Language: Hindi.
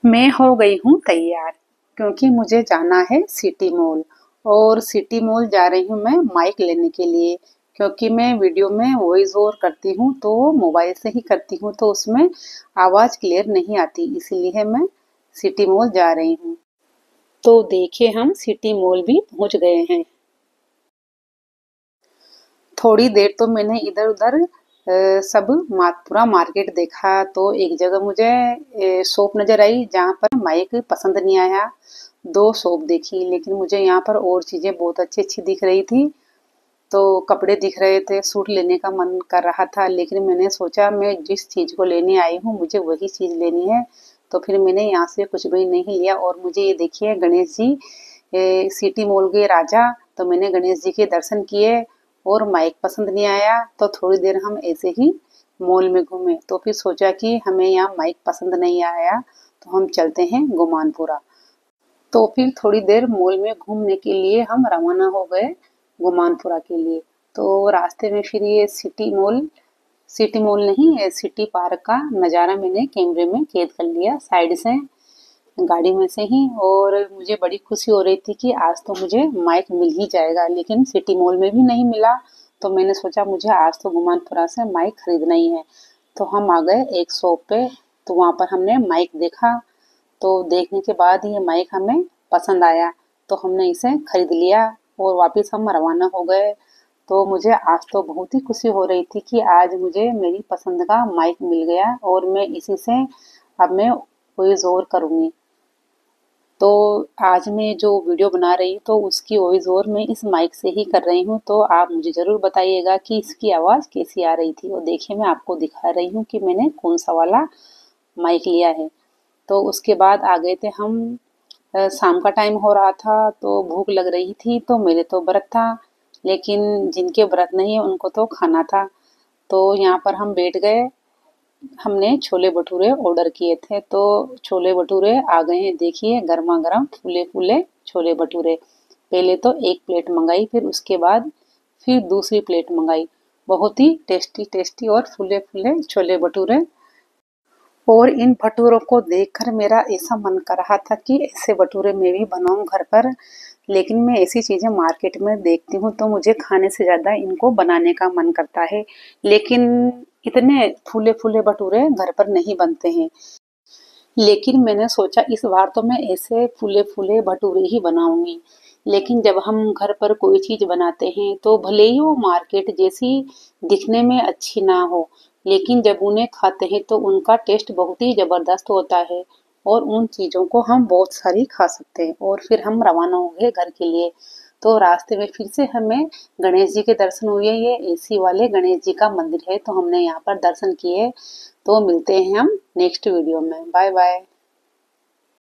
मैं हो गई हूँ तैयार क्योंकि मुझे जाना है सिटी मॉल। और सिटी मॉल जा रही हूँ मैं माइक लेने के लिए, क्योंकि मैं वीडियो में वॉइस ओवर करती हूँ तो मोबाइल से ही करती हूँ तो उसमें आवाज़ क्लियर नहीं आती, इसीलिए मैं सिटी मॉल जा रही हूँ। तो देखिए हम सिटी मॉल भी पहुँच गए हैं। थोड़ी देर तो मैंने इधर उधर सब पूरा मार्केट देखा तो एक जगह मुझे शॉप नज़र आई जहाँ पर माइक पसंद नहीं आया। दो शॉप देखी लेकिन मुझे यहाँ पर और चीज़ें बहुत अच्छी अच्छी दिख रही थी। तो कपड़े दिख रहे थे, सूट लेने का मन कर रहा था, लेकिन मैंने सोचा मैं जिस चीज़ को लेने आई हूँ मुझे वही चीज़ लेनी है। तो फिर मैंने यहाँ से कुछ भी नहीं लिया। और मुझे ये देखिए गणेश जी सिटी मॉल के राजा, तो मैंने गणेश जी के दर्शन किए। और माइक पसंद नहीं आया तो थोड़ी देर हम ऐसे ही मॉल में घूमे, तो फिर सोचा कि हमें यहाँ माइक पसंद नहीं आया तो हम चलते हैं गुमानपुरा। तो फिर थोड़ी देर मॉल में घूमने के लिए हम रवाना हो गए गुमानपुरा के लिए। तो रास्ते में फिर ये सिटी मॉल नहीं है, सिटी पार्क का नज़ारा मैंने कैमरे में कैद कर लिया साइड से, गाड़ी में से ही। और मुझे बड़ी खुशी हो रही थी कि आज तो मुझे माइक मिल ही जाएगा, लेकिन सिटी मॉल में भी नहीं मिला। तो मैंने सोचा मुझे आज तो गुमानपुरा से माइक खरीदना ही है। तो हम आ गए एक शॉप पे, तो वहाँ पर हमने माइक देखा। तो देखने के बाद ये माइक हमें पसंद आया तो हमने इसे खरीद लिया और वापस हम रवाना हो गए। तो मुझे आज तो बहुत ही खुशी हो रही थी कि आज मुझे मेरी पसंद का माइक मिल गया और मैं इसी से अब मैं वॉइस ओवर करूँगी। तो आज मैं जो वीडियो बना रही हूँ तो उसकी वॉइस ओवर मैं इस माइक से ही कर रही हूँ। तो आप मुझे ज़रूर बताइएगा कि इसकी आवाज़ कैसी आ रही थी। और देखिए मैं आपको दिखा रही हूँ कि मैंने कौन सा वाला माइक लिया है। तो उसके बाद आ गए थे हम। शाम का टाइम हो रहा था तो भूख लग रही थी, तो मेरे तो व्रत था, लेकिन जिनके व्रत नहीं है उनको तो खाना था। तो यहाँ पर हम बैठ गए। हमने छोले भटूरे ऑर्डर किए थे तो छोले भटूरे आ गए हैं, देखिए गर्मा गर्म फूले फूले छोले भटूरे। पहले तो एक प्लेट मंगाई, फिर उसके बाद फिर दूसरी प्लेट मंगाई। बहुत ही टेस्टी टेस्टी और फूले फूले छोले भटूरे। और इन भटूरों को देखकर मेरा ऐसा मन कर रहा था कि ऐसे भटूरे मैं भी बनाऊं घर पर। लेकिन मैं ऐसी चीज़ें मार्केट में देखती हूँ तो मुझे खाने से ज़्यादा इनको बनाने का मन करता है। लेकिन इतने फूले फूले भटूरे घर पर नहीं बनते हैं। लेकिन मैंने सोचा इस बार तो मैं ऐसे फूले फूले भटूरे ही बनाऊंगी। लेकिन जब हम घर पर कोई चीज़ बनाते हैं तो भले ही वो मार्केट जैसी दिखने में अच्छी ना हो, लेकिन जब उन्हें खाते हैं तो उनका टेस्ट बहुत ही ज़बरदस्त होता है। और उन चीज़ों को हम बहुत सारी खा सकते हैं। और फिर हम रवाना हो गए घर के लिए। तो रास्ते में फिर से हमें गणेश जी के दर्शन हुए। ये एसी वाले गणेश जी का मंदिर है तो हमने यहाँ पर दर्शन किए। तो मिलते हैं हम नेक्स्ट वीडियो में। Bye bye.